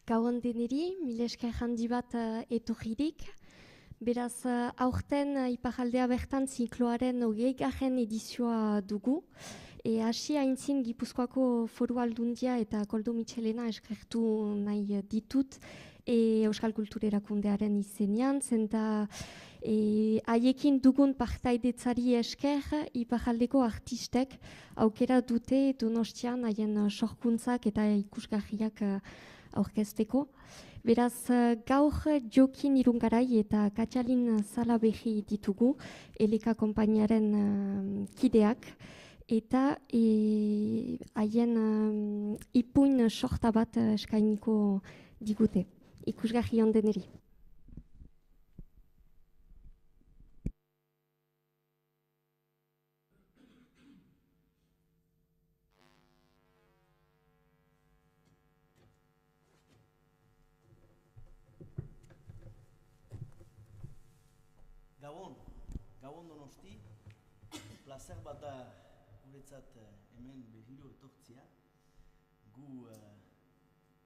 Gauan deneri, mila esker handi bat etorririk. Beraz, aurten Iparraldea bertan zikloaren 20. edizioa dugu. Hasi haintzin Gipuzkoako Foru Aldundia eta Koldo Mitxelena eskertu nahi ditut Euskal Kultura Erakundearen izenean, zenta haiekin dugun partaidetzari esker Iparraldeko artistek aukera dute Donostian haien sorkuntzak eta ikusgarriak aurkezteko. Beraz, gaur Jokin Irungarai eta Katxalin Salaberri ditugu, Eleka konpainiaren kideak, eta haien ipuin sorta bat eskainiko digute. Ikusgarri on deneri. Gabon Donosti, plazer bat da guretzat hemen berriro etortzea. Gu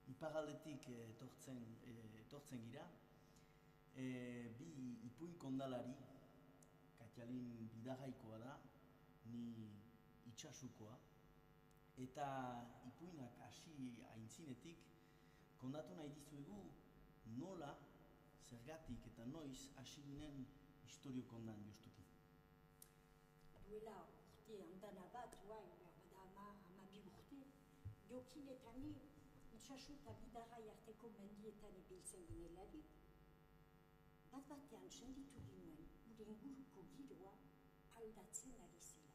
Iparraldetik etortzen gira. Bi ipuin kondalari, Katxalin Bidarraikoa da, ni Itsasukoa. Eta ipuinak hasi aintzinetik, kondatu nahi dizuegu nola, zergatik eta noiz hasi ginen historio kondan justuki. Duela urte handana bat, hamabi urte, Jokin eta ni Itsasu eta Bidarrai arteko mendietan ibiltzen ginelarik, bat-batean senditu ginen gure inguruko giroa aldatzen ari zela.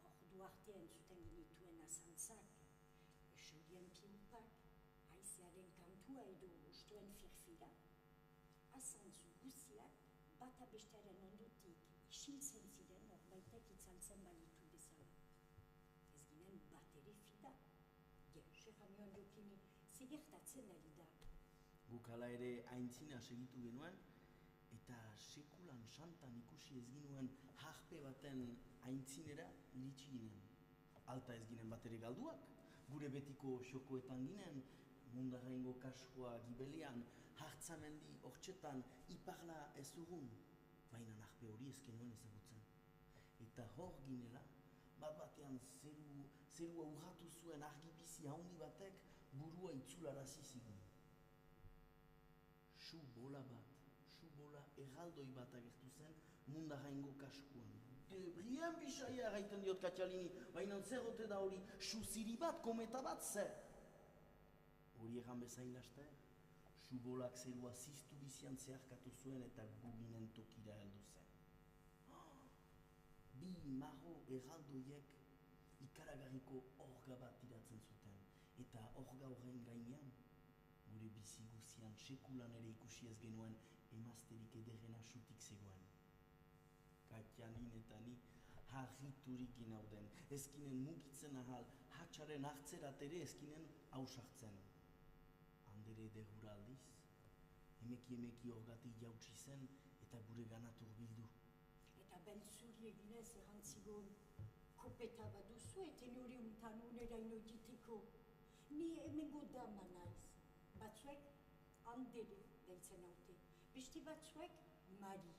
Ordu arte entzuten genituen azantzak, esaurien piupak, haizearen kantua edo ustuen firfira, azantzu guziak bata bestearen ondotik isiltzen ziren norbaitek itzaltzen balitu bezala. Ez ginen bat ere fida. Serranion Jokini, zigertatzen ari da. Guk hala ere aintzina segitu genuen, eta sekulan santan ikusi ez ginuen harpe baten aintzinera iritsi ginen. Alta ez ginen bat ere galduak, gure betiko xokoetan ginen, Mundarraingo kaskoa gibelean, hartzamendi hortxetan iparla ez dugun, baina harpe hori ez genuen ezagutzen. Eta hor ginela, bat-batean zerua urratu zuen argibizi haundi batek burua itzularazi zigun. Su bola erraldoi bat agertu zen Mundarraingo kaskoan. Debrien bisaia gaiten diot Katxalini, baina zer ote da hori, su ziri bat, kometa bat zer. Hori egan bezain laster, subolak zerua ziztu bizian zeharkatu zuen eta guginen tokira heldu zen. Bi marro erraldoiek ikaragarriko orga bat tiratzen zuten, eta orga horren gainean, gure bizi guzian sekulan ere ikusi ez genuen emazterik ederrena sutik zegoen. Katxalin eta ni harriturik ginauden, ezkinen mugitzen ahal, hatxaren hartzerat ere ezkinen hausartzen. Andere derhura aldiz, emeki orgatik jautsi zen eta gure ganat urbildu. Eta beltzuri eginez errantzigon kopeta baduzu eta nori untan uneraino ditiko. Ni hemengo dama naiz. Batzuek Andere deitzen haute, beste batzuek Mari.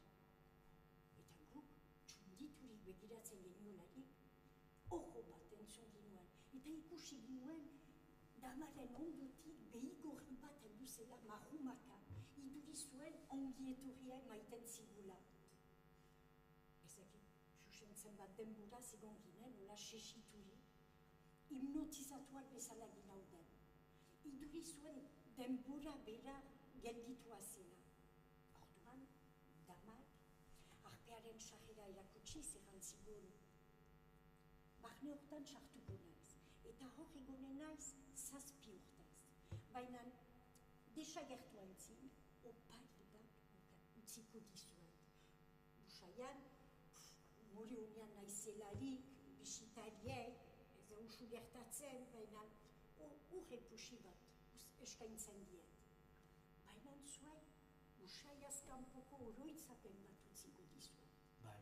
Eta guk txunditurik begiratzen geniolarik, ojo bat entzun ginuen. Eta ikusi ginuen damaren ondutik behigorri bat heldu zela marrumaka, iduri zuen ongi etorria maiten zigula. Ezakit, xuxentzen bat denbora zigon ginen, hola sesituri, hipnotizatuak bezala ginauden. Iduri zuen denbora bera gelditua zela. Orduan, damak, arpearen sarrera erakutsi zerrantzigon. Barne hortan sartuko naiz, eta hor egonen naiz 7 urtez. Baina, desagertu aintzin, opari bat utziko dizuet. Usaian, mori honean naizelarik, bisitariek, ez da usu gertatzen, baina urre pusi bat eskaintzen diet. Baina zuen, usaiaz kanpoko oroitzapen bat utziko dizuet. Bai,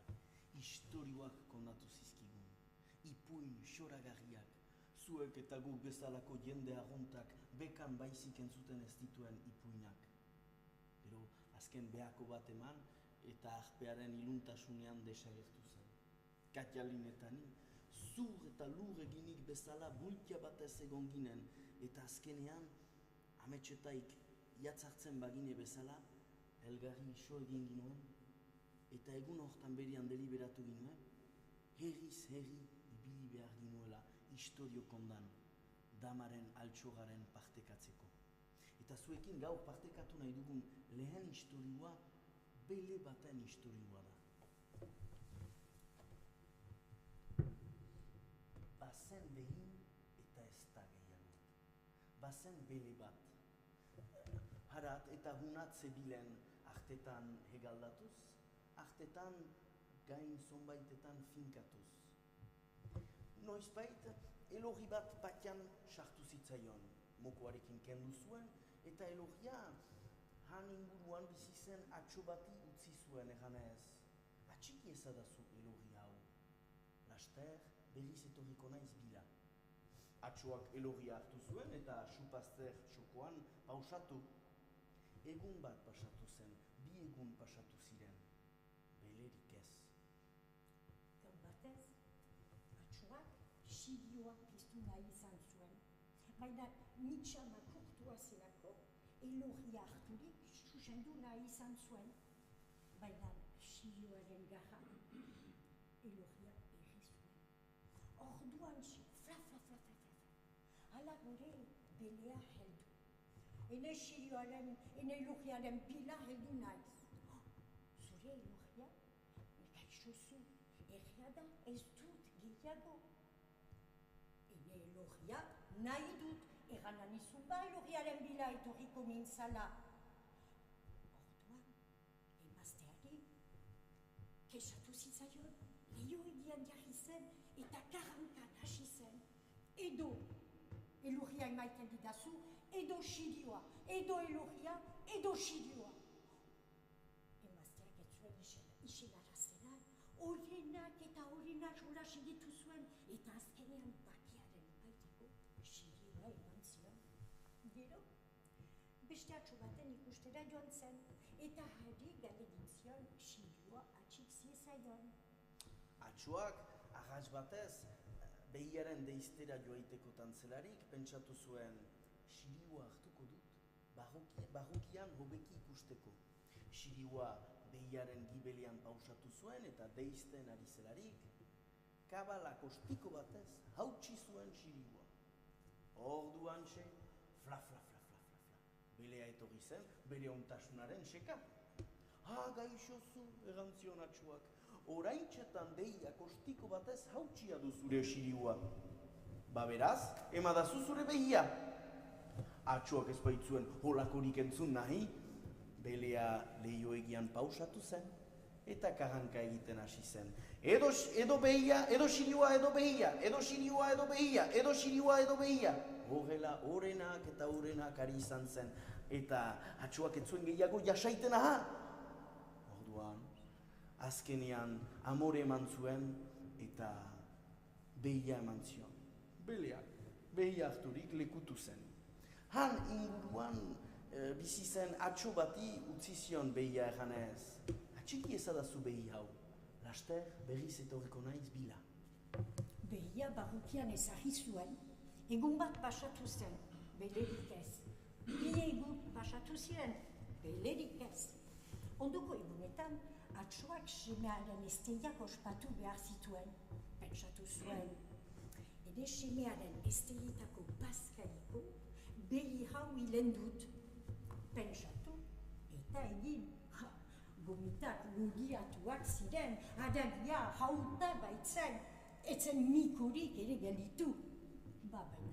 istorioak kondatu zizkigun. Ipuin xoragarriak, zuek eta guk bezalako jende arruntak bekan baizik entzuten ez dituen ipuinak. Gero, azken behako bat eman eta arpearen iluntasunean desagertu zen. Katjalin eta ni, zur eta lur eginik bezala bultia batez egon ginen, eta azkenean, ametsetaik jatzartzen bagine bezala, elgarri iso egin ginuen, eta egun hortan berian deliberatu ginuen, herriz herri ibili behar ginuela historio kondan, damaren altxogaren partekatzeko. Eta zuekin gaur partekatu nahi dugun lehen historioa, bele baten historioa da. Bazen behin eta ez da gehiago. Bazen bele bat. Harat eta hunat zebilen artetan hegaldatuz, artetan gain zonbaitetan finkatuz. Noizbait, elogi bat patian sartu zitzaion, mokoarekin kendu zuen, eta elogia han inguruan bizi zen atxo bati utzi zuen eganez. Atxiki ezadazu elogi hau. Laster, berriz etorriko naiz bila. Atxoak elogia hartu zuen eta supazter txokoan pausatu. Egun bat pasatu zen, 2 egun pasatu ziren. Belerik ez. Gaur batez, atxoak xilioak piztu nahi izan zuen. Baina mitxama kurtua zelako, elogia harturik zuzendu nahi izan zuen. Baina xilioaren garra, elogia berri zuen. Orduan fla. Hala gure belea heldu. Ene xilioaren, ene elogiaren bila heldu naiz. Zure elogia, gaixozu, erria da ez dut gehiago. Ene elogia nahi dut, erranan izun ba elogiaren bila etorriko nintzala. Orduan, emazteari, kexatu zitzaion, leio egian jarri zen eta karankan hasi zen. Edo elogia emaiten didazu, edo xilioa, edo elogia, edo xilioa. Emazteak ez zuen isilaraztena, horrenak eta horrenak jola segitu zuen, eta azkenean bakiaren baiteko xilioa eman zion. Gero, beste atxo baten ikustera joan zen, eta hari galedin zion xilioa atxik ziezaion. Atxoak, arras batez, behiaren deiztera joaitekotan zelarik, pentsatu zuen, xilioa hartuko dut, barrukian hobeki ikusteko. Xilioa behiaren gibelian pausatu zuen eta deizten ari zelarik, kabalak ostiko batez hautsi zuen xilioa. Orduan xe, fla. Belea etorri zen, bere ontasunaren xeka. Gaixozu, erantzion atxoak. Oraintxetan behiak ostiko batez hautsia du zure xilioa. Ba beraz, emadazu zure behia. Atxoak ez baitzuen holakorik entzun nahi, belea leioegian pausatu zen, eta karanka egiten hasi zen. Edo behia, edo xilioa, edo behia, edo xilioa, edo behia, edo xilioa, edo behia. Horrela, orenak eta orenak ari izan zen, eta atxoak ez zuen gehiago jasaiten aha. Orduan, azkenean amore eman zuen eta behia eman zion. Beleak, behia harturik lekutu zen. Han inguruan bizi zen atxo bati utzi zion behia eganez. Atxiki ezadazu behi hau, laster berriz etorriko naiz bila. Behia barrukian ezagri zuen, egun bat pasatu zen, belerik ez. 2 egun pasatu ziren, belerik ez. Ondoko egunetan, atxoak semearen esteiak ospatu behar zituen, pentsatu zuen. Ede semearen esteietako bazkaiko, behi hau hilen dut. Pentsatu eta egin. Gomitak lugiatuak ziren, adagia hauta baitzen, etzen mikurik ere gelditu. Baina,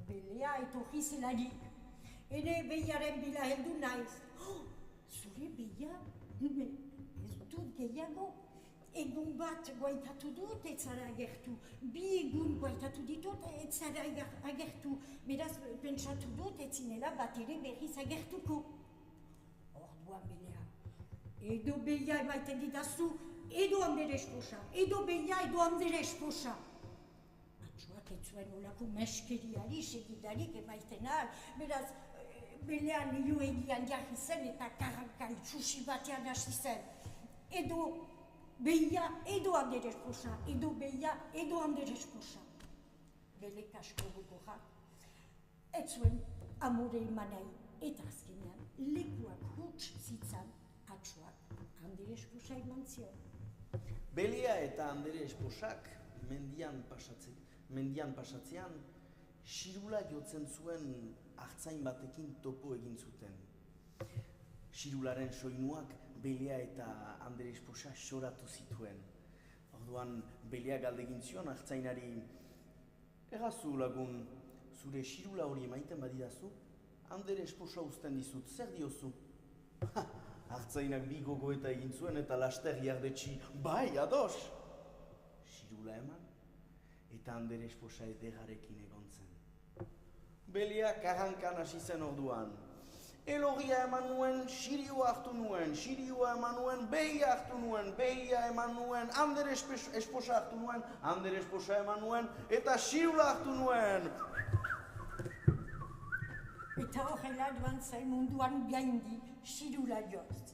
belea etorri zelarik. Ene behiaren bila heldu naiz. Zure behia? Ez dut gehiago. Egun bat guaitatu dut, ez zara agertu. 2 egun guaitatu ditut, ez zara agertu. Beraz, pentsatu dut, ez zinela bat ere berriz agertuko. Orduan belea. Edo behia emaiten didazu, edo handere esposa. Edo behia, edo handere esposa. Atxoak ketzuen olako meskeriari segidarik emaiten ahal. Beraz, belean nio egian jarri zen eta karranka itxusi batean hasi zen. Edo behia, edo Anderes posa, edo behia, edo Anderes posa. Bele kasko gogorra. Ez zuen amore emanai eta azkenean lekuak huts zitzan atxoak Anderes posa eman zion. Belia eta Anderes posak mendian pasatzean xirula jotzen zuen artzain batekin topo egin zuten. Xirularen soinuak Belia eta Anderes posa xoratu zituen. Orduan Belia galdegin zion artzainari, "Errazu lagun, zure xirula hori emaiten badidazu, Anderes posa uzten dizut, zer diozu?" Artzainak bi gogoeta egin zuen eta laster jardetsi, "Bai, ados!" Xirula eman, eta Anderes posa edegarekin egon zen. Belia karrankan hasi zen orduan. Elogia eman nuen, xirioa hartu nuen, xirioa eman nuen, behia hartu nuen, behia eman nuen, Anderes esposa hartu nuen, Anderes posa eman nuen, eta xirula hartu nuen. Eta horrela joan zen munduan gaindi xirula joz.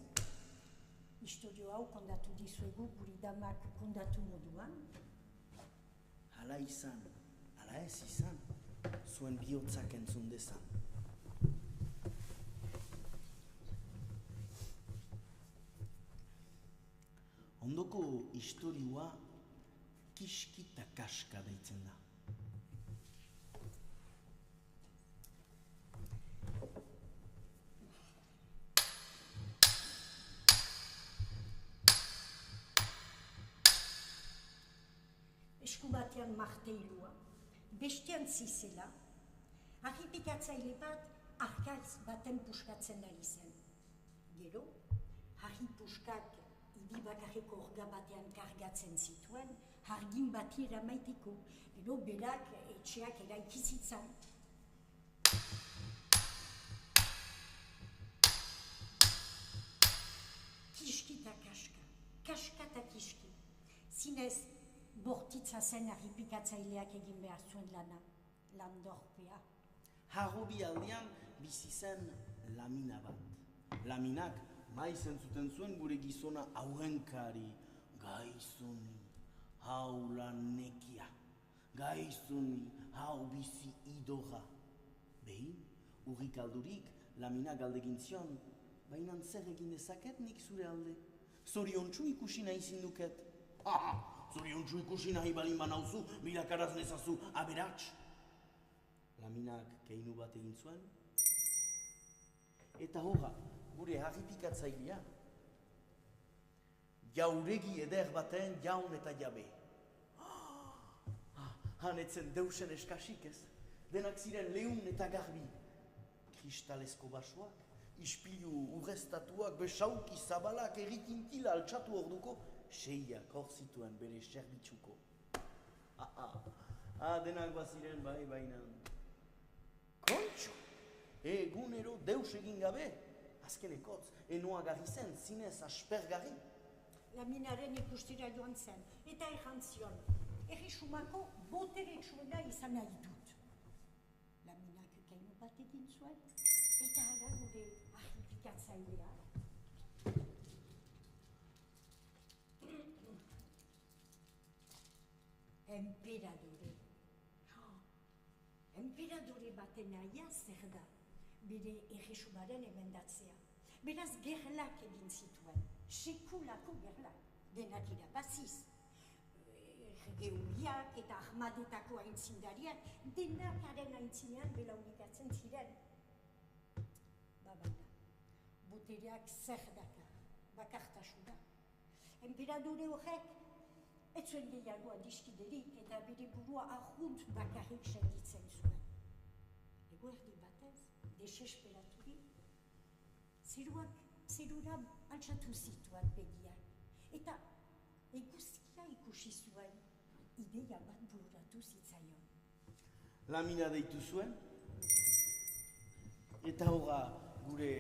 Historio hau kondatu dizuegu guri damak kondatu moduan. Hala izan, hala ez izan, zuen bihotzak entzun dezan. Ondoko istorioa kiski eta kaska deitzen da. Esku batean marteilua, bestean zizela, harripikatzaile bat arkatz baten puskatzen ari zen. Gero, harri puskak hiri bakarreko orga batean kargatzen zituen, hargin bati eramaiteko, gero berak etxeak eraikizitzan. Kiski eta kaska, kaska eta kiski. Zinez, bortitza zen harripikatzaileak egin behar zuen lana, landorpea. Harrobi aldean bizi zen lamina bat. Laminak maiz entzuten zuen gure gizona aurrenkari, "Gaizuni, hau lan nekia, gaizuni, hau bizi idorra." Behin, urrik aldurik, Lamina galdegin zion, "Baina zer egin dezaket nik zure alde? Zoriontsu ikusi nahi zinduket." "Zoriontsu ikusi nahi balin banauzu, bilakaraz nezazu aberats." Laminak keinu bat egin zuen, eta horra, gure harripikatzailea, jauregi eder baten jaun eta jabe. Hanetzen deusen eskasik ez, denak ziren leun eta garbi. Kristalezko basoak, ispilu urreztatuak, besauki zabalak, errikintila altxatu orduko, seiak hor zituen bere serbitzuko. Denak baziren bai bainan. Kontxo, egunero deus egin gabe, azkenekotz, enoagarri zen, zinez aspergarri. Laminaren ikustira joan zen, eta errantzion, erresumako boteretsuena izan nahi dut. Laminak keinu bat egin zuen, eta hala gure harripikatzailea. Emperadore baten nahia zer da, bere erresumaren emendatzea. Beraz gerlak egin zituen, sekulako gerlak, denak irabaziz. Geuriak eta ahmadetako aintzindariak, denak haren aintzinean belaunikatzen ziren. Baina, botereak zer dakar, bakartasuna. Emperadore horrek, ez zuen gehiago adiskiderik eta bere burua arrunt bakarrik senditzen zuen. Eguerdi batez, desesperaturik, zerura altxatu zituen begiak. Eta eguzkia ikusi zuen, ideia bat bururatu zitzaion. Lamina deitu zuen, eta horra gure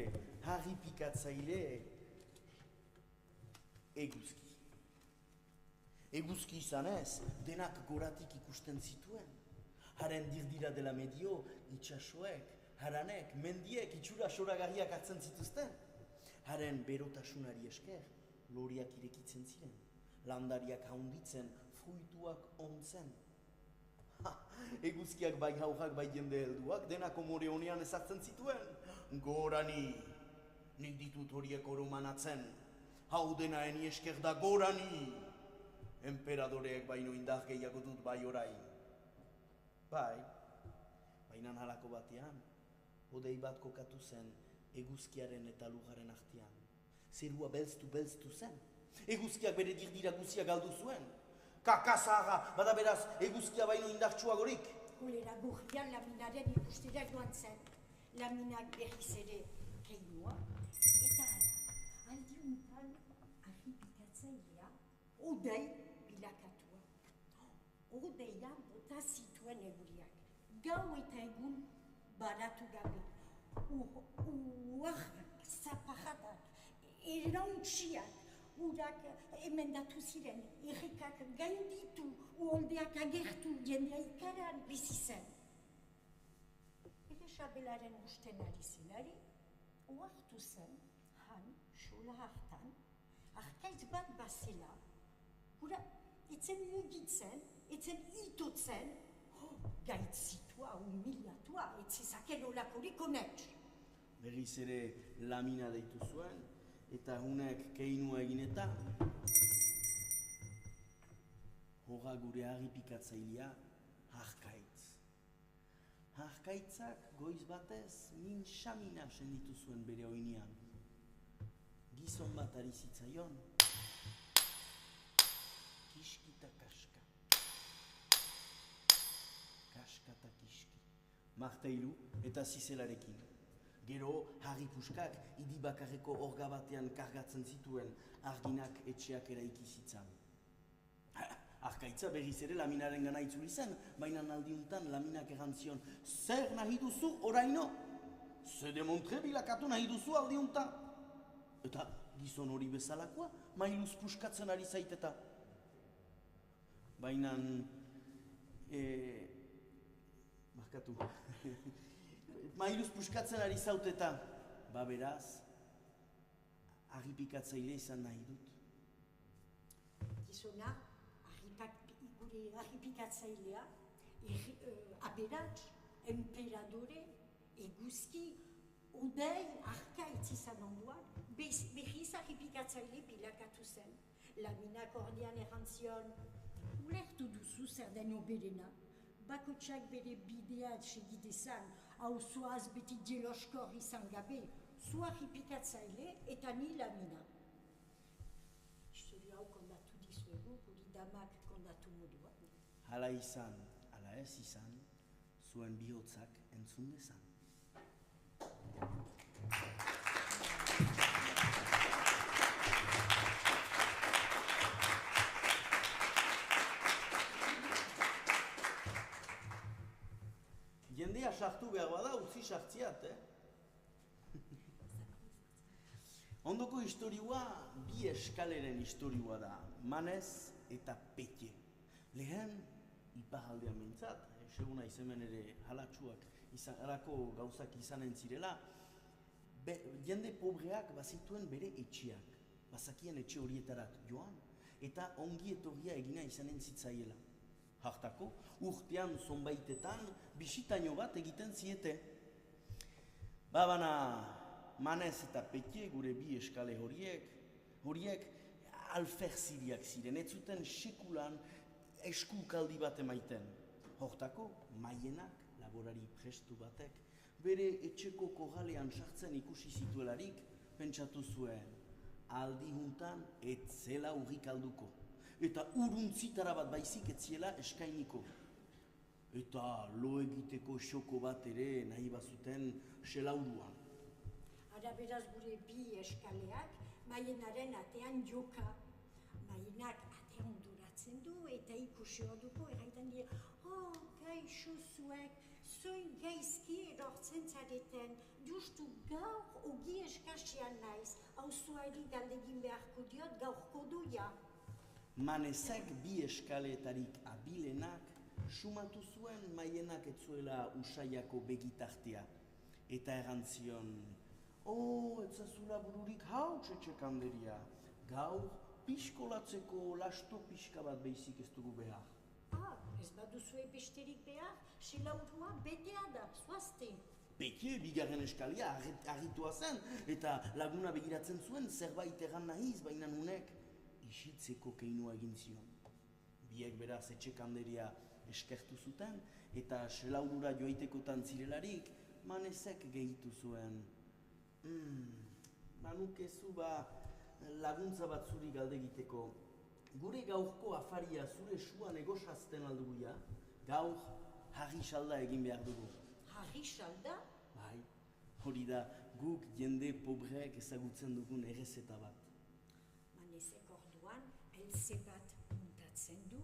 harripikatzaile eguzki izanez, denak goratik ikusten zituen. Haren dirdira dela medio, itxasoek, haranek, mendiek, itxura soragarriak hartzen zituzten. Haren berotasunari esker, loriak irekitzen ziren, landariak haunditzen, fruituak ontzen. Eguzkiak bai haurrak bai jende helduak, denak omore honean ezartzen zituen. Gorani, nik ditut horiek oromanatzen, hau dena eni esker da gorani. Enperadoreek baino indar gehiago dut bai orain. Bai, bainan halako batean, hodei bat kokatu zen eguzkiaren eta lujaren artean. Zerua belztu zen. Eguzkiak bere dirdira guzia galdu zuen. Kakazaga, bada beraz, eguzkia baino indartsuagorik. Kolera gorrian laminaren ikustera joan zen. Laminak berriz ere keinua. Eta aldi untan argipikatzailea, odei bilakatua. Odeia bota zituen eguriak. Gau eta egun baratu gabe. Zaparradak, erauntxiak, urak emendatu ziren, errekak gainditu, uholdeak agertu, jendea ikaran bizi zen. Ere Sabelaren usten ari zenari, oartu zen, han, sola hartan, arkaitz bat bazela, gura, etzen mugitzen, etzen itotzen, gaitzitua, humilatua, etzezaken olakorik honetx. Berriz ere lamina deitu zuen, eta hunek keinua egin eta horra gure harripikatzailea harkaitz. Harkaitzak goiz batez min-samina senditu zuen bere oinian. Gizon bat ari zitzaion, kiskita kaska. Kaska eta kiski. Marteilu eta zizelarekin. Gero, harri puskak idibakarreko orga batean kargatzen zituen arginak etxeak eraiki zitzan. Harkaitza berriz ere laminaren gana itzuli zen, baina aldiuntan laminak erantzion, zer nahi duzu oraino? Ze demontre bilakatu nahi duzu aldiuntan? Eta gizon hori bezalakoa, mailuz puskatzen ari zaiteta. Baina, markatu, mailuz puskatzen ari zauteta, ba beraz, harripikatzaile izan nahi dut. Gizona, gure harripikatzailea, aberats, emperadore, eguzki, odei, harkaitz izan onduan, berriz harripikatzaile bilakatu zen. Laminak ordean errantzion, ulertu duzu zer den oberena, bakotsak bere bidea segidezan, hau zoaz beti jeloskor izan gabe, zu harripikatzaile eta ni lamina. Historia hau kondatu dizuegu, guri damak kondatu moduan. Hala izan, hala ez izan, zuen bihotzak entzun dezan. Jendea sartu behar bada, utzi sartziat, Ondoko historiua bi eskaleren historiua da, Manez eta Petje. Lehen, iparaldean mintzat, seguna izemen ere halatsuak halako gauzak izanen zirela, jende pobreak bazituen bere etxeak, bazakien etxe horietarat joan, eta ongi etorria egina izanen zitzaiela. Hartako, urtean zonbaitetan bisitaino bat egiten ziete. Babana, Manez eta Petje, gure bi eskale horiek alferziriak ziren, ez zuten sekulan eskukaldi bat emaiten. Hortako, Maienak, laborari prestu batek, bere etxeko kogalean sartzen ikusi zituelarik, pentsatu zuen, aldi juntan ez zela urrik alduko, eta uruntzitara bat baizik ez ziela eskainiko. Eta lo egiteko xoko bat ere nahi bazuten selauruan. Ara beraz gure bi eskaleak, Maienaren atean joka. Maienak atean duratzen du eta ikusi orduko erraiten dira, gaixo zuek, zoin gaizki erortzen zareten, justu gaur ogi eskasian naiz, auzoari galdegin beharko diot gaurko doia. Manezek bi eskaleetarik abilenak sumatu zuen Maienak ez zuela usaiako begitartea. Eta erantzion, etzazula bururik hau txetxekanderia. Gaur, pixkolatzeko lasto pixka bat beizik ez dugu behar. Ez baduzue besterik behar, selaurua betea da, zoazte. Beke, bigarren eskalia argitua zen, eta laguna begiratzen zuen zerbait egan nahiz, baina nunek isitzeko keinua egin zion. Biek beraz etxekanderia eskertu zuten, eta selaurura joaitekotan zirelarik, Manezek gehitu zuen. Manukezu laguntza bat zuri galde egiteko. Gure gaurko afaria zure suan egosazten aldugu ja, gaur harri salda egin behar dugu. Harri salda? Bai, hori da guk jende pobreek ezagutzen dugun errezeta bat. Manezek orduan, elze bat muntatzen du,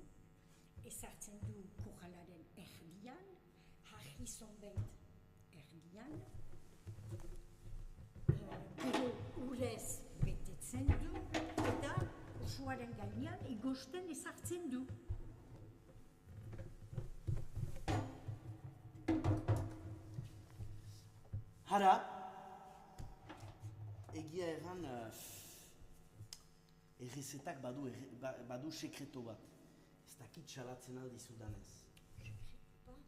ezartzen du kurralaren erdian, harri zonbait erdian, gero urez betetzen du, eta usuaren gainean igosten ezartzen du. Hara, egia erran errezetak badu sekreto bat. Ez dakit salatzen aldizudanez. Sekreto bat?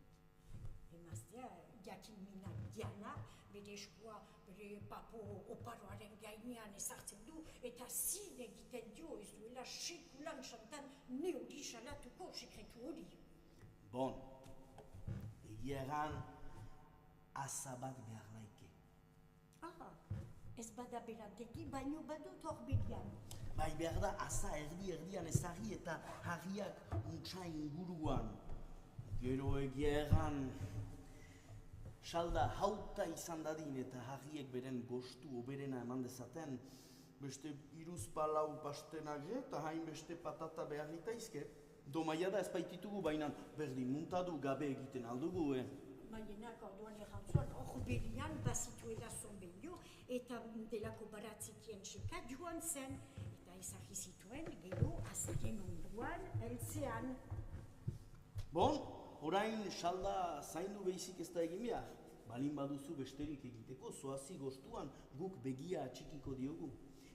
Emaztea, jakin minak diana, bere eskua, bere papo oparoaren gainean ezartzen du, eta zin egiten dio ez duela sekulan santan ne hori salatuko sekretu hori. Bon, egia erran asa bat behar laike. Ez bada berantegi, baino badut horbelian. Bai behar da asa erdian ezarri eta harriak untsa inguruan. Gero egia erran salda hauta izan dadin eta harriek beren gostu oberena eman dezaten, beste iruzpalau pastenak eta hainbeste patata behar litaizke. Domaia da ez baititugu, baina berdin muntadu gabe egiten aldugu, Maienak orduan errantzuan horbelian bazituela zonbeio eta delako baratzikien txeka joan zen. Eta ezarri zituen gero azaren onduan eltzean. Bon, orain salda zaindu behizik ez da egin behar. Balin baduzu besterik egiteko, zoazi gostuan guk begia atxikiko diogu.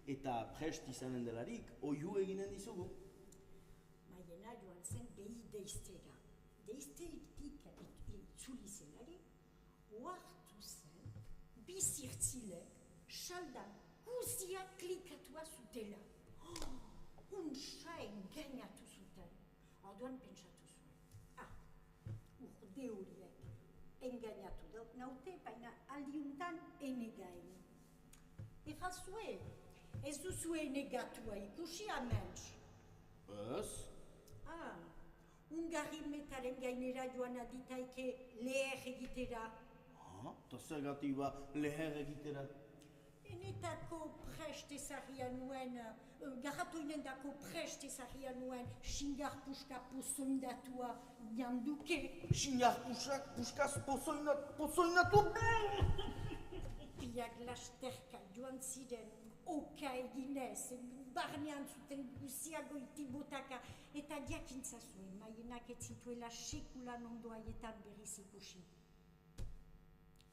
Eta prest izanen delarik, oihu eginen dizugu. Maiena joan zen behi deiztera. Deizterik itzuli zenari, oartu zen, bizirtzilek, saldan guzia klikatua zutela. Untsa engainatu zuten. Orduan pentsatu zuen. Urde horiek engainatu naute, baina aldiuntan enegain. Errazue, ez duzue enegatua ikusi aments. Ez? Ungarri metaren gainera joan aditaike leher egitera. Eta zergatik ba leher egitera? Enetako prest ezarrian nuen, garratoinendako prest ezarrian nuen, xingar puska pozoindatua janduke. Xingar puskaz pozoinatu? Biak lasterka joan ziren, oka eginez, barnean zuten guziago itibotaka, eta jakintza zuen, Maienak ez zituela sekulan ondo haietan berriz ikusi.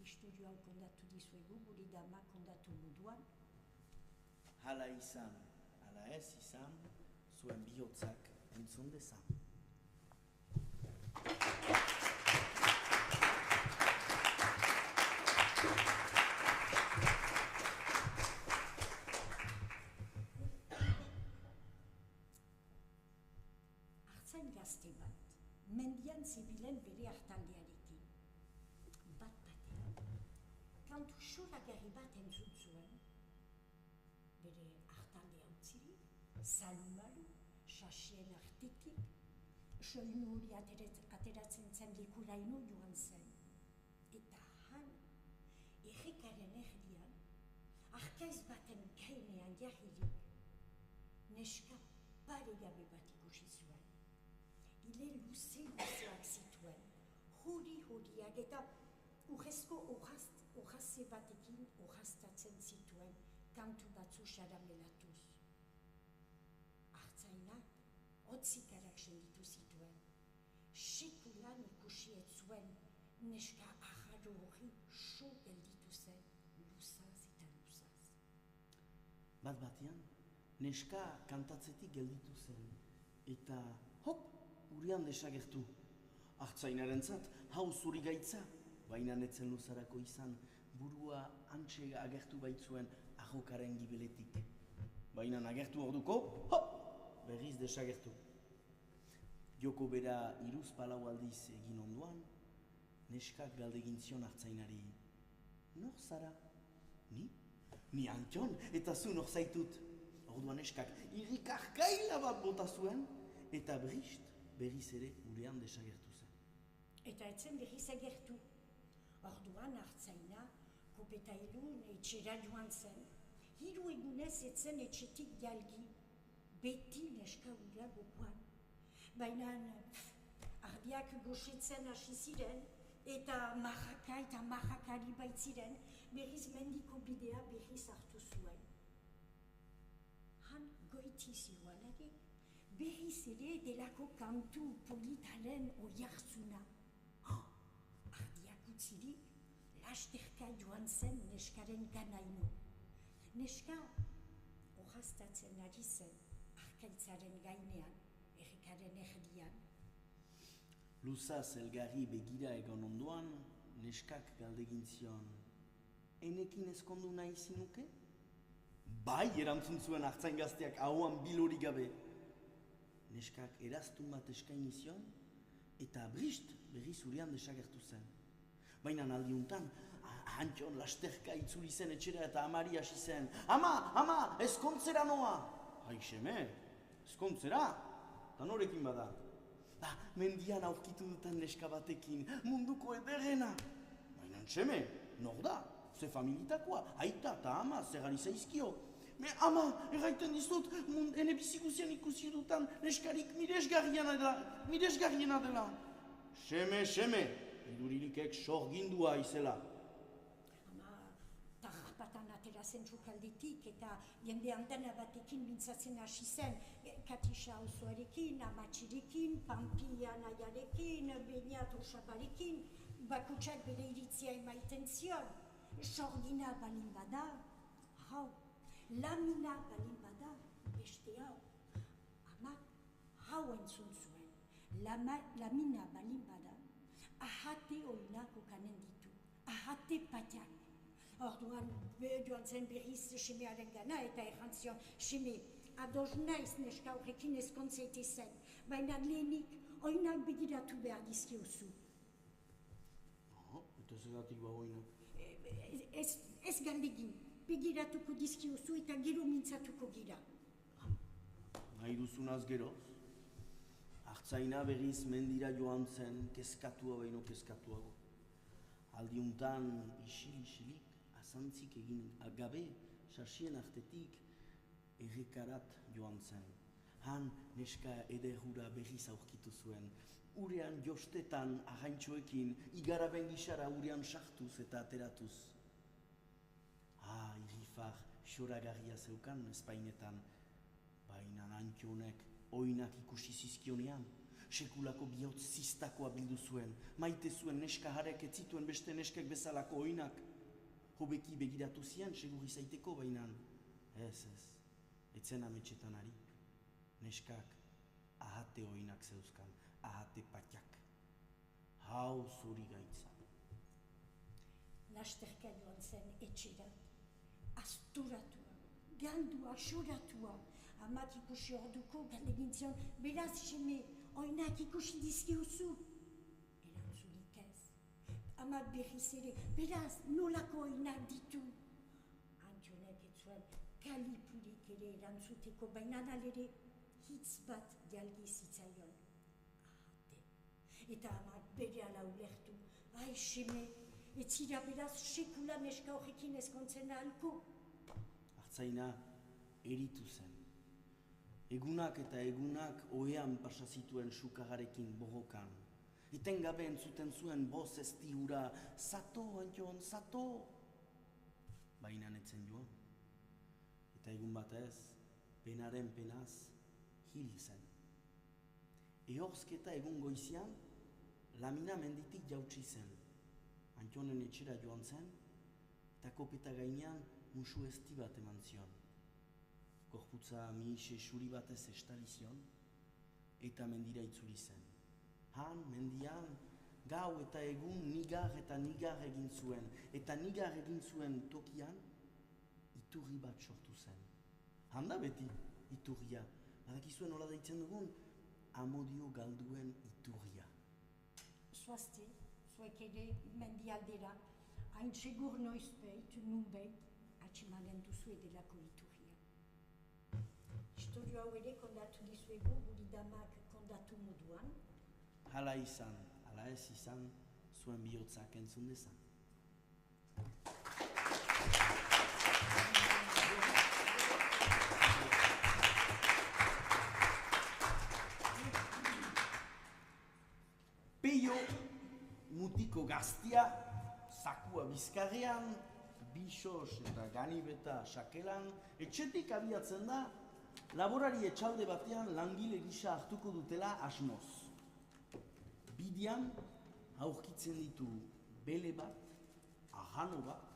Istorio hau kondatu dizuegu, guri dama kondatu moduan. Hala izan, hala ez izan, zuen bihotzak entzun dezan. Gazte bat, mendian zibilen bere hartaldearekin. Bat-batean, kantu xoragarri bat entzun zuen, bere hartaldea utzirik, salumalu, sasien artetik, soinu hori ateratzen zen lekuraino joan zen. Eta han, errekaren erdian, arkaiz baten gainean jarririk, neska paregabe bat ikusi zuen. Ile luzeak zituen, hori-horiak eta urrezko orraze batekin orraztatzen zituen kantu batzu xaramelatuz. Artzainak hotzikarak senditu zituen, Sekulan ikusi ez zuen neska aharro hori so gelditu zen, luzaz eta luzaz. Bat batean, neska kantatzetik gelditu zen, eta hop, urian desagertu. Artzainarentzat, hau zuri gaitza, baina netzen luzarako izan, burua antxe agertu baitzuen ahokaren gibeletik. Baina agertu orduko, hop, berriz desagertu. Joko bera 3-4 aldiz egin onduan, neskak galdegin zion artzainari. Nor zara? Ni? Ni Antion, eta zu nor zaitut. Orduan neskak irrikarkaila bat bota zuen, eta berriz ere urean desagertu zen. Eta etzen berriz agertu. Orduan artzaina, kopeta ilun etxera joan zen. 3 egunez etzen etxetik jalgi, beti neska ura gokoan. Baina ardiak goxetzen hasi ziren, eta marrakari baitziren, berriz mendiko bidea berriz hartu zuen. Han goiti ziruanarik, berriz ere delako kantu politalen oiarzuna. Ardiak utzirik, lasterka joan zen neskaren ganaino. Neska orraztatzen ari zen, arkaitzaren gainean, errekaren erdian. Luzaz elgarri begira egon ondoan, neskak galdegin zion. Enekin ezkondu nahi zinuke? Bai, erantzun zuen artzain gazteak ahoan bilori gabe. Neskak eraztun bat eskaini zion, eta berriz urian desagertu zen. Baina aldiuntan, Antion lasterka itzuli zen etxera eta amari hasi zen. Ama, ezkontzera noa! Hai, seme, ezkontzera? Ta norekin bada? Mendian aurkitu dutan neska batekin, munduko ederrena. Baina seme, nor da? Ze familitakoa, aita eta ama, zerari zaizkio. Ama, erraiten dizut, ene bizikusian ikusi dutan neskarik miresgarriena dela. Seme, idurilikek sorgindua izela. Ama, tarpatan atera zen txukalditik eta jende handana batekin mintzatzen hasi zen. Katisa osoarekin, amatxirekin, Pampia nahiarekin, Beñat osaparekin, bakutsak bere iritzia emaiten zion. Sorgina balin bada, hau, lamina balin bada, beste hau. Amak hau entzun zuen, lamina balin bada, ahate oinak okanen ditu, ahate patiak. Orduan joan zen berriz semearen gana eta errantzion, seme, ados naiz neska horrekin ezkontzaite zen, baina lehenik oinak begiratu behar dizkiozu. Eta zeratik ba oinak? Ez galdegin, begiratuko dizkiozu eta gero mintzatuko gira. Nahi duzunaz geroz? Artzaina berriz mendira joan zen, kezkatua baino kezkatuago. Aldiuntan isilik, azantzik egin gabe, sasien artetik, errekarat joan zen. Han neska ederhura berriz aurkitu zuen. Urean jostetan arraintxoekin, igaraben gisara urean sartuz eta ateratuz. Irrifar xoragarria zeukan espainetan, baina Antionek oinak ikusi zizkionean, sekulako bihotz ziztakoa bildu zuen, maite zuen neska harek ez zituen beste neskek bezalako oinak. Hobeki begiratu zian, segurri zaiteko bainan. Ez, etzen ametxetan ari. Neskak ahate oinak zeuzkan, ahate patiak. Hau zuri gaitza. Lasterka joan zen etxerat, asturatua, galdua, xoratua. Amak ikusi orduko galdegin zion, beraz seme, oinak ikusi dizkiozu. Erantzunik ez. Amak berriz ere, beraz nolako oinak ditu. Antionek ez zuen kalipurik ere erantzuteko, baina alere hitz bat jalgi zitzaion. Ahate. Eta amak berehala ulertu, ai seme, ez zira beraz sekula neska horrekin ezkontzen ahalko. Artzaina eritu zen. Egunak eta egunak ohean pasa zituen sukagarekin borrokan. Etengabe entzuten zuen boz ezti hura, zato, Antion, zato! Baina netzen joan. Eta egun batez, penaren penaz, hil zen. Ehorzketa egun goizian, Lamina menditik jautsi zen. Antonen etxera joan zen, eta kopeta gainean musu ezti bat eman zion. Gorputza mihixe suri batez estali zion, eta mendira itzuli zen. Han, mendian, gau eta egun nigar eta nigar egin zuen, eta nigar egin zuen tokian, iturri bat sortu zen. Handa beti, iturria. Badakizuen nola deitzen dugun, amodio galduen iturria. Zoazte, zuek ere mendialdera, hain segur noizbait, nunbait, atximanen duzu edelako iturria. Historio hau ere kondatu dizuegu, guri damak kondatu moduan. Hala izan, hala ez izan, zuen bihotzak entzun dezan. Peio, mutiko gaztia, zakua bizkarrean, bisos eta ganibeta sakelan, etxetik abiatzen da, laborari etxalde batean langile gisa hartuko dutela asmoz. Bidian, aurkitzen ditu bele bat, ahano bat,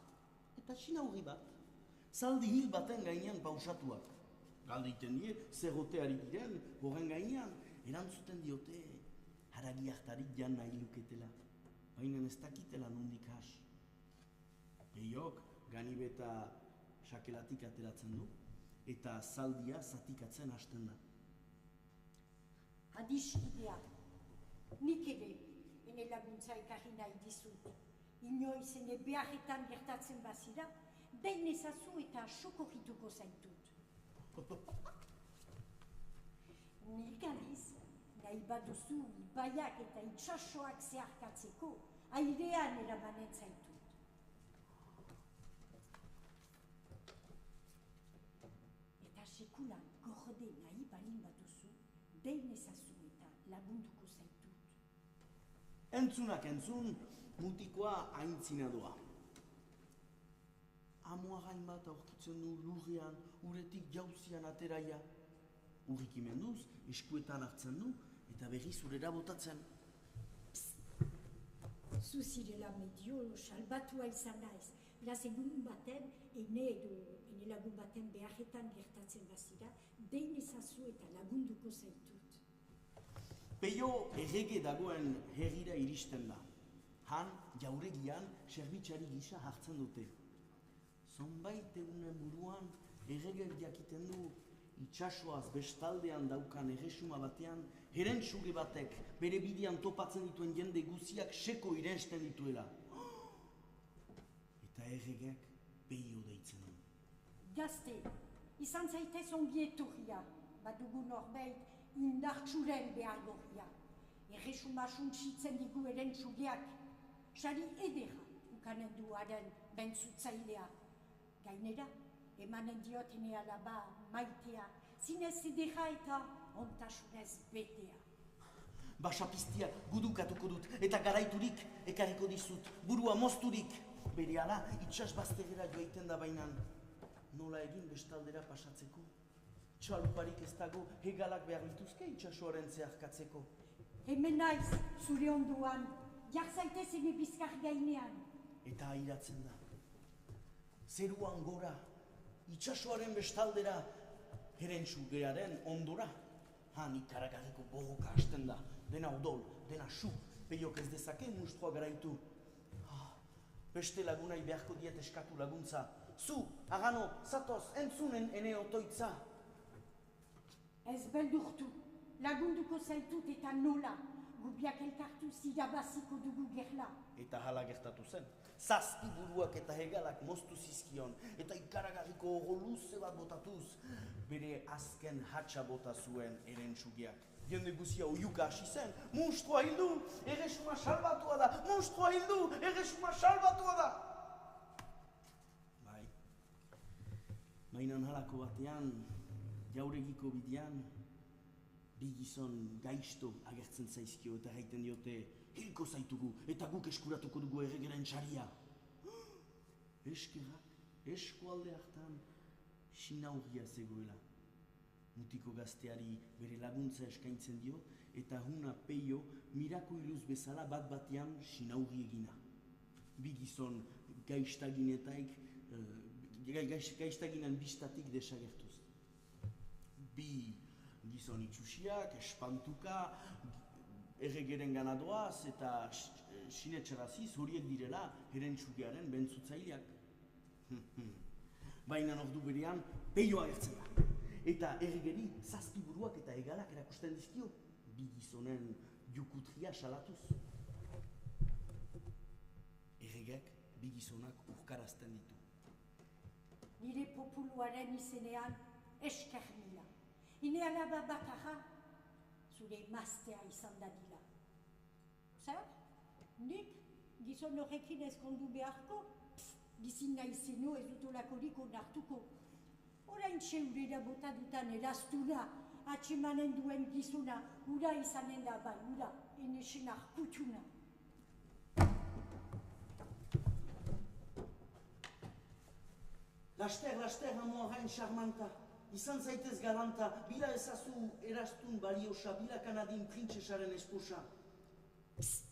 eta sinaurri bat, zaldi hil baten gainean pausatuak. Galdeiten die, zerroteari diren, horren gainean, erantzuten diote, haragi hartarik jan nahi luketela, baina ez dakitela nondik has. Peiok ganibeta sakelatik ateratzen du, eta zaldia zatikatzen hasten da. Adiskidea, nik ere, ene laguntza ekarri nahi dizut. Inoiz ene beharretan gertatzen bazira, behin ezazu eta sokorrituko zaitut. Nik aliz, nahi baduzu ibaiak eta itsasoak zeharkatzeko, airean eramanen zaitut. Eta sekulan gorde nahi balin baduzu, behin ezazu eta lagunduko zaitut. Entzunak entzun, mutikoa aintzina doa. Amoagain bat aurkitzen du lurrean, uretik jauzian ateraia. Urrikimenduz, eskuetan hartzen du, eta berriz urera botatzen. Zuzirela medio, salbatua izan naiz. Beraz, egun baten, ene lagun baten beharretan gertatzen bazira, behin ezazu eta lagunduko zaitut. Peio errege dagoen herrira iristen da. Han, jauregian, zerbitxari gisa hartzen dute. Zonbait egunen buruan, erregek jakiten du, itsasoaz bestaldean daukan erresuma batean, herentsuge batek bere bidean topatzen dituen jende guziak seko irensten dituela. Eta erregek Peio deitzen du. Gazte, izan zaitez ongi etorria, badugu norbait indartsuren behar gorria. Erresuma suntsitzen digu erentsugeak, sari edera ukanen du haren bentzutzailea. Gainera, emanen diot ene alaba maitea, zinez edera eta ontasunez betea. Basapiztia gudukatuko dut, eta garaiturik ekarriko dizut, burua mozturik. Berehala, itsas bazterera joaiten da bainan. Nola egin bestaldera pasatzeko? Txaluparik ez dago, hegalak behar dituzke itsasoaren zeharkatzeko. Hemen naiz, zure onduan, jar zaitez ene bizkar gainean. Eta airatzen da. Zeruan gora, itsasoaren bestaldera, herentsugearen ondora. Han ikaragarriko borroka hasten da, dena odol, dena su, Peiok ez dezake mustrua garaitu. Beste lagunai beharko diet eskatu laguntza. Zu, agano, zatoz, entzunen ene otoitza. Ez beldurtu, lagunduko zaitut eta nola, gubiak elkartu zirabaziko dugu gerla. Eta hala gertatu zen. Zazpi buruak eta hegalak moztu zizkion, eta ikaragarriko ogo luze bat botatuz, bere azken hatxa bota zuen erentsugiak. Jende guzia oiuka hasi zen, mustrua hildu, erresuma salbatua da, mustrua hildu, erresuma salbatua da! Bai, mainan halako batean, jauregiko bidean, bi gizon gaizto agertzen zaizkio eta gaiten diote hilko zaitugu eta guk eskuratuko dugu erregeren txaria. Eskerrak, eskualde hartan, sinaurria zegoela. mutiko gazteari bere laguntza eskaintzen dio, eta huna peio mirakuiluz bezala bat-batean sinaurri egina. Bi gizon gaiztaginen bistatik desagertuz. Bi gizon itxusiak, espantuka, erregeren ganadoaz eta sinetxaraziz horiek direla herentsukearen bentzutzaileak. Baina ordu berean peio agertzen da. Eta erregeri zazpiburuak eta hegalak erakusten dizkio, bi gizonen jukutria salatuz. Erregek bi gizonak urkarazten ditu. Nire populuaren izenean esker mila. Ine alaba bakarra zure emaztea izan dadila. Zer? Nik gizon horrekin ezkondu beharko? Bizin naizeno ez dutolakorik onartuko. Orain txeurera bota dutan eraztuna, atxemanen duen gizuna, ura izanen da bai, ura, enesen arkutuna. Laster, amoaren charmanta. Izan zaitez galanta, bila ezazu eraztun baliosa, bila kanadin printzesaren esposa. Psst,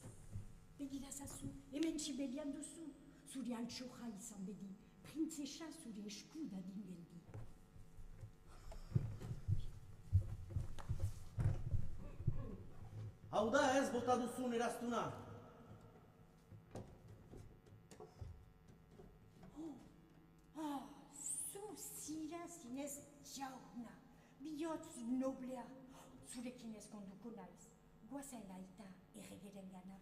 begira zazu, hemen txibelian duzu. Zure antxoja izan bedi, printzesa zure esku dadin geldi. Hau da ez bota duzun eraztuna. Zu zira zinez jauna, bihotz noblea. Zurekin ezkonduko naiz, guazen aita erregeren gana.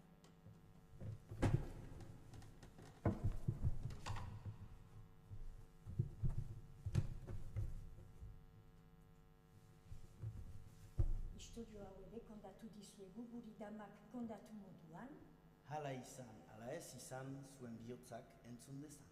Historio hau ere kondatu dizuegu guri damak kondatu moduan. Hala izan, hala ez izan zuen bihotzak entzun dezan.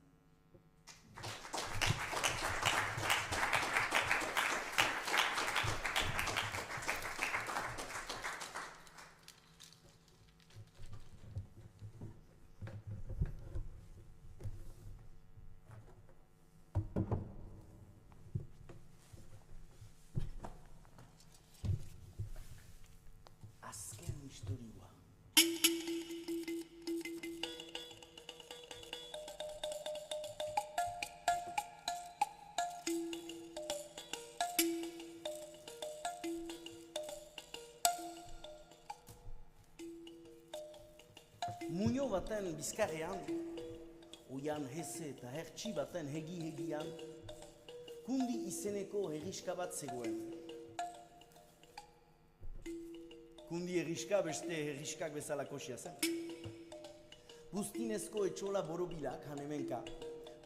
Azken historioa. Muño baten bizkarrean, oian heze eta hertsi baten hegi-hegian, Kundi izeneko herriska bat zegoen. Kundi herriska beste herriskak bezala kosia zen. Buztinezko etxola borobilak hanemenka,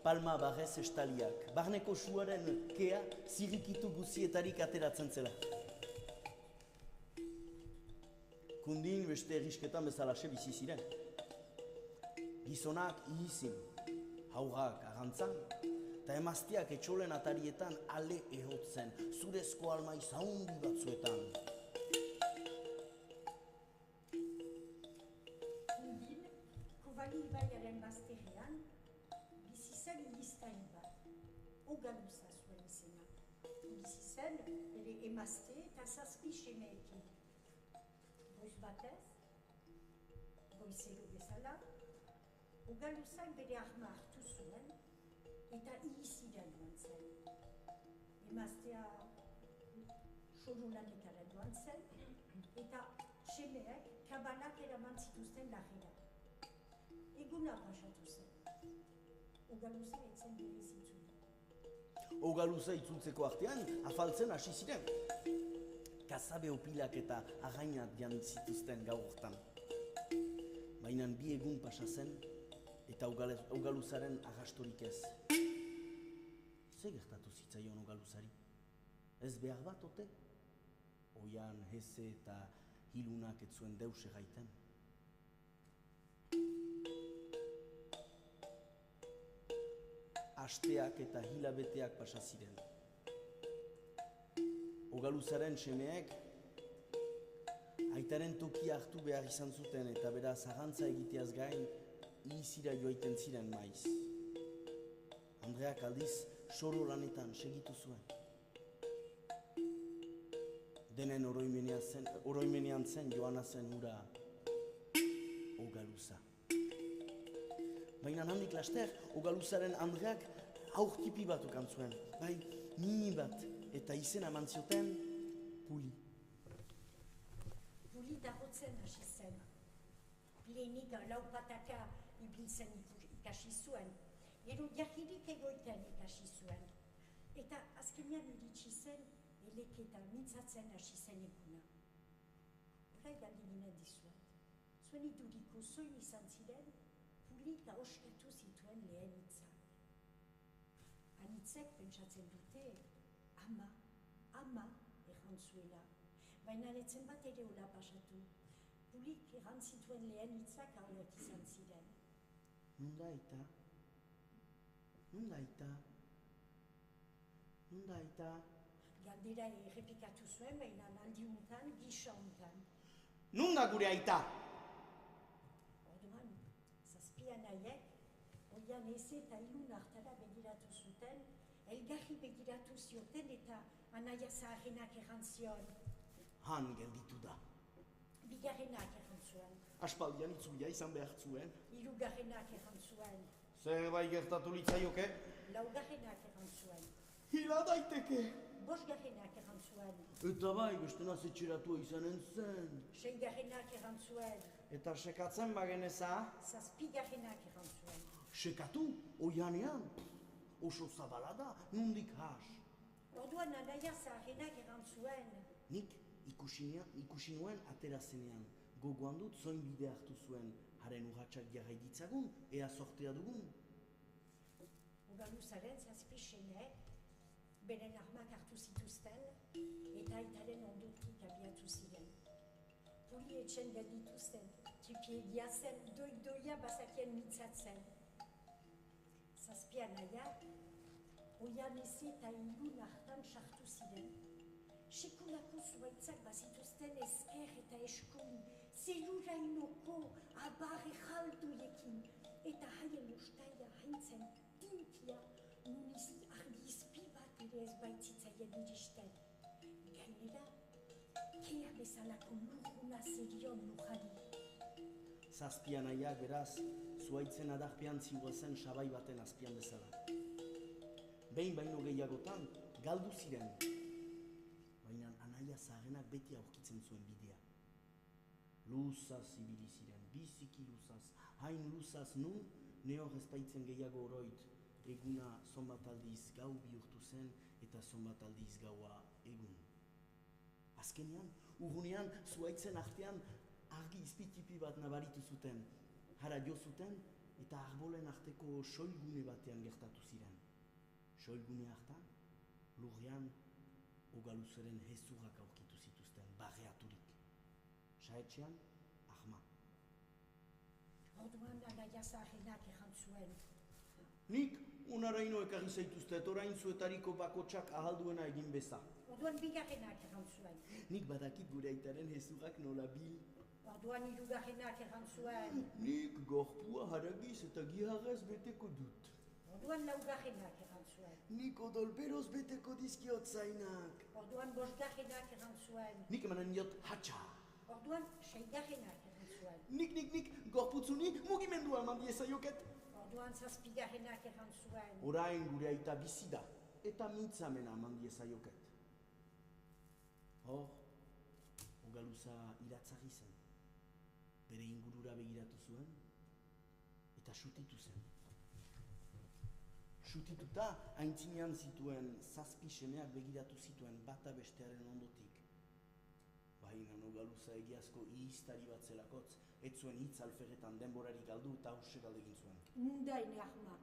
palma barrez estaliak, barneko suaren kea zirikitu guzietarik ateratzen zela. Kundin beste herrisketan bezalaxe bizi ziren. Gizonak ihizin, haurrak arantzan, eta emazteak etxolen atarietan ale ehotzen, zurezko almai zaundi batzuetan. Kundin, Kobali ibaiaren bazterrean, bizi zen iliztain bat, Ogaluza zuen izena. Bizi zen bere emazte eta zazpi semeekin. Goiz batez, goizero bezala, Ogaluzak bere arma hartu zuen eta ihizira joan zen. Emaztea sorolanekara joan zen eta semeek kabalak eraman zituzten lagera. Eguna pasatu zen. Ogaluza etzen bere zitzula. Ogaluza itzultzeko artean, afaltzen hasi ziren. Kazabe opilak eta arrainat jan zituzten gaur hortan. Baina bi egun pasa zen, eta Ogaluzaren arrastorik ez. Ze gertatu zitzaion Ogaluzari? Ez behar bat ote? Oian, heze eta hilunak ez zuen deus egaiten. Asteak eta hilabeteak pasa ziren. Ogaluzaren semeek aitaren tokia hartu behar izan zuten eta beraz arrantza egiteaz gain ihizira joaiten ziren maiz. Andreak aldiz soro lanetan segitu zuen. Denen oroimenean zen joana zen ura Ogaluza. Baina handik laster, Ogaluzaren Andreak aurtipi bat ukan zuen. Bai, mini bat, eta izena eman zioten Puli. Puli dagotzen hasi zen. Lehenik laupataka ibiltzen ikasi zuen. Gero jahirik egoiten ikasi zuen. Eta azkenean iritsi zen, eleketa mintzatzen hasi zen eguna. Horai galdi ginen dizuet. Zuen iduriko zoin izan ziren, Pulik ahoskatu zituen lehen hitzak. Anitzek pentsatzen dute, ama erran zuela. Baina netzen bat ere hola pasatu. Pulik erran zituen lehen hitzak hauek izan ziren. Nunda aita? Galdera errepikatu zuen, baina aldi untan, gisa untan. Nunda gure aita? Orduan, zazpian nahiek, oian eze eta ilun hartara begiratu zuten, elgarri begiratu zioten eta anaia zaharrenak erran zion. Han gelditu da. Bigarrenak erran zuen, Aspaldian itzulia izan behar zuen. hirugarrenak erran zuen, Zerbait gertatu litzaioke? laugarrenak erran zuen, Hila daiteke! bosgarrenak erran zuen, Eta bai, bestena zetxeratua izanen zen. seigarrenak erran zuen, Eta sekatzen bageneza, zazpigarrenak erran zuen. sekatu, oianean. Oso zabala da, nundik has. Orduan anaia zaharrenak erran zuen, Nik ikusi nuen atera zenean. Gogoan dut zoin bide hartu zuen. Haren urratxak jarrai ditzagun, ea sortea dugun. Ogaluzaren zazpisenek, beren armak hartu zituzten, eta aitaren ondotik abiatu ziren. Puli etxen gelditu zen, tripiegia zen, doia bazakien mintzatzen. Zazpian nahiak, oian eze eta ilun hartan sartu ziren. Sekulako zuaitzak bazituzten esker eta eskun, zelurainoko abar ejalduekin, eta haien ustaia haintzen tintia, nuniz argi izpi bat ere ez baitzitzaien iristen. Gainera, kea bezalako lurguna zerion lujari. Zazpian nahiak beraz, zuaitzen adarpean zigoezen sabai baten azpian bezala. Behin baino gehiagotan, galdu ziren. Baina anaia zaharrenak beti aurkitzen zuen bidea. Luzaz ibili ziren, biziki luzaz, hain luzaz nun, nehor ezpaitzen gehiago oroit, eguna zonbat aldiz gau bihurtu zen eta zonbat aldiz gaua egun. Azkenean, urrunean, zuaitzen artean, argi izpitipi bat nabaritu zuten. Hara jo zuten eta arbolen arteko soilgune batean gertatu ziren. Soilgune hartan, lurrean, Ogaluzaren hezurrak aurkitu zituzten, barreaturik. Saetxean, ahma. Orduan anaia zaharrenak erran zuen. Nik unaraino ekarri zaituztet, orain zuetariko bakotsak ahalduena egin beza. Orduan bigarrenak erran zuen. Nik badakit gure aitaren hezurrak nola bil. Orduan hirugarrenak erran zuen. Nik gorpua haragiz eta giharrez beteko dut. Orduan laugarrenak erran zuen. Nik odolberoz beteko dizkiot zainak. Orduan bosgarrenak erran zuen. Nik emanen diot hatxa. Orduan seigarrenak erran zuen. Nik, gorputzuni mugimendua eman diezaioket. Orduan zazpigarrenak erran zuen. Orain gure aita bizi da, eta mintzamena eman diezaioket. Hor, Ogaluza iratzarri zen. Bere ingurura begiratu zuen, eta sutitu zen. Sutituta, aintzinean zituen zazpi semeak begiratu zituen bata bestearen ondotik. Baina Ogaluza egiazko ihiztari bat zelakotz, ez zuen hitz alferretan denborari galdu eta hausse galdegin zuen. Nunda ene ahma.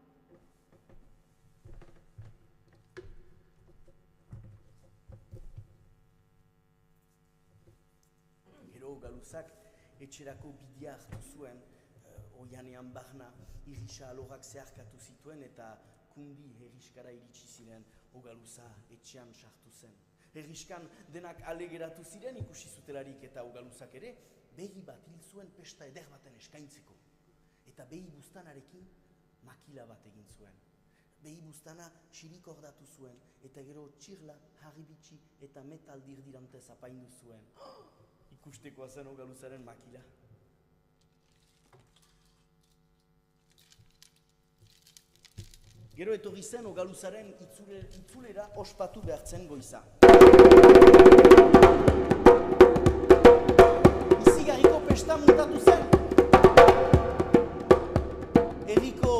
Gero Ogaluzak etxerako bidea hartu zuen, oianean barna irrisa alorrak zeharkatu zituen eta kundi herriskara iritsi ziren Ogaluza etxean sartu zen. Herriskan denak alegeratu ziren ikusi zutelarik eta Ogaluzak ere behi bat hil zuen pesta eder baten eskaintzeko. Eta behi buztanarekin makila bat egin zuen. behi buztana xirik ordatu zuen, eta gero txirla, harribitxi eta metal dirdirantez apaindu zuen. Ikustekoa zen Ogaluzaren makila. Gero etorri zen Ogaluzaren itzulera ospatu behartzen goiza. Izigarriko pesta muntatu zen. Herriko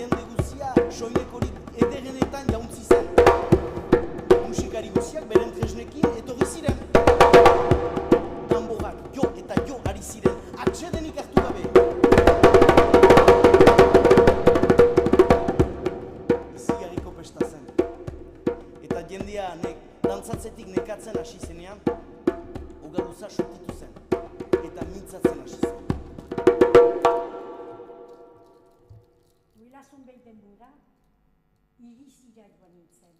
jende guzia soinekorik ederenetan jauntzi zen. Musikari guziak beren tresnekin etorri ziren. Tamborak jo eta jo ari ziren, atsedenik hartu gabe. Izigarriko pesta zen. Eta jendea dantzatzetik nekatzen hasi zenean, Ogaluza sortitu zen. Eta mintzatzen hasi zen. Duelazun behin denbora, irizira joan nintzen.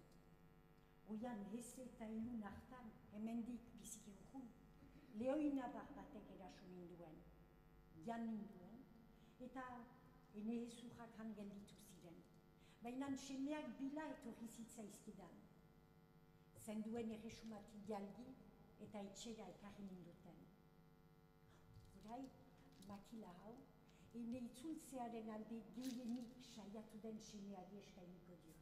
Oian heze eta ilun hartan, hemendik biziki urkun, lehoina batek eraso ninduen, jan ninduen, eta ene hezurrak han gelditu ziren. Baina semeak bila etorri zitzaizkidan. Zenduen erresumatik jalgi eta etxera ekarri ninduten. Horai, makila hau, ene itzultzearen alde gehienik saiatu den semeari eskainiko dio.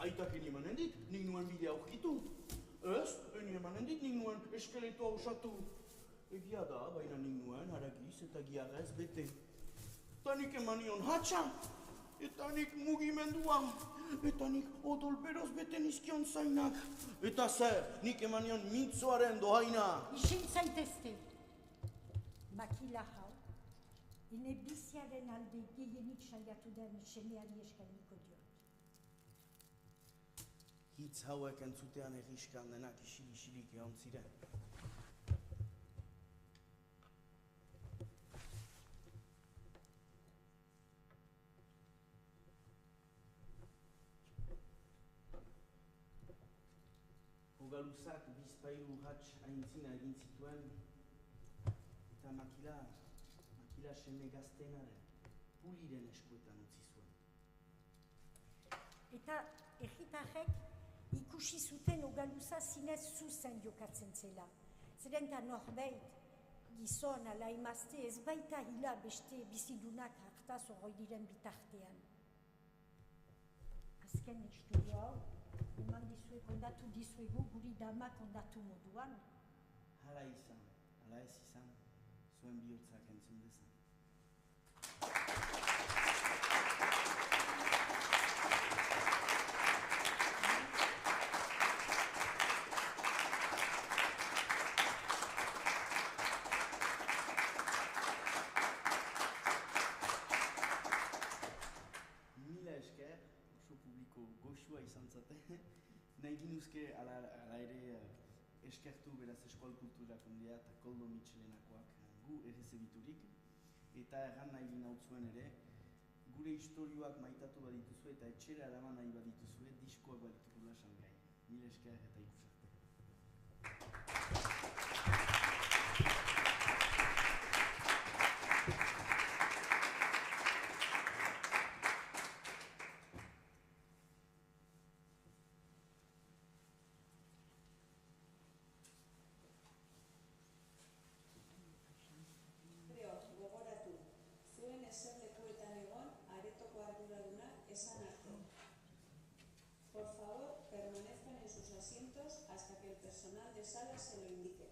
Aitak eni emanen dit, nik nuen bidea aurkitu. Ez, eni emanen dit, nik nuen eskeletoa osatu. Egia da, baina nik nuen haragiz eta giarrez bete. Eta nik emanion hatxa, eta nik mugimendua, eta nik odolberoz bete nizkion zainak. Eta zer, nik emanion mintzoaren dohaina. Isin zaitezte. Makila hau, ene biziaren alde gehienik saiatu den semeari eskainiko dio. Hitz hauek entzutean erriskan denak isilik egon ziren. Ogaluzak bizpairu hats aintzina egin zituen, eta makila seme gaztenaren, puliren eskuetan utzi zuen. Eta erritarrek ikusi zuten Ogaluza zinez zuzen jokatzen zela. Zeren eta norbait, gizon ala emazte ez baita hila beste bizidunak hartaz horroi diren bitartean. Azken istorio hau, eman dizue kondatu dizuegu guri dama kondatu moduan. Hala izan, hala ez izan, zuen bihotzak entzun dezan. Goxua izan zate, nahi ginuzke ala ere eskertu beraz Eskual Kulturakundea eta Koldo Mitxelenakoak gu errezebiturik, eta erran nahi ginautzuen ere, gure istorioak maitatu badituzue eta etxera eraman nahi badituzue diskoak baditukula salgai. Mila esker eta ikusarte. Por favor, permanezcan en sus asientos hasta que el personal de sala se lo indique.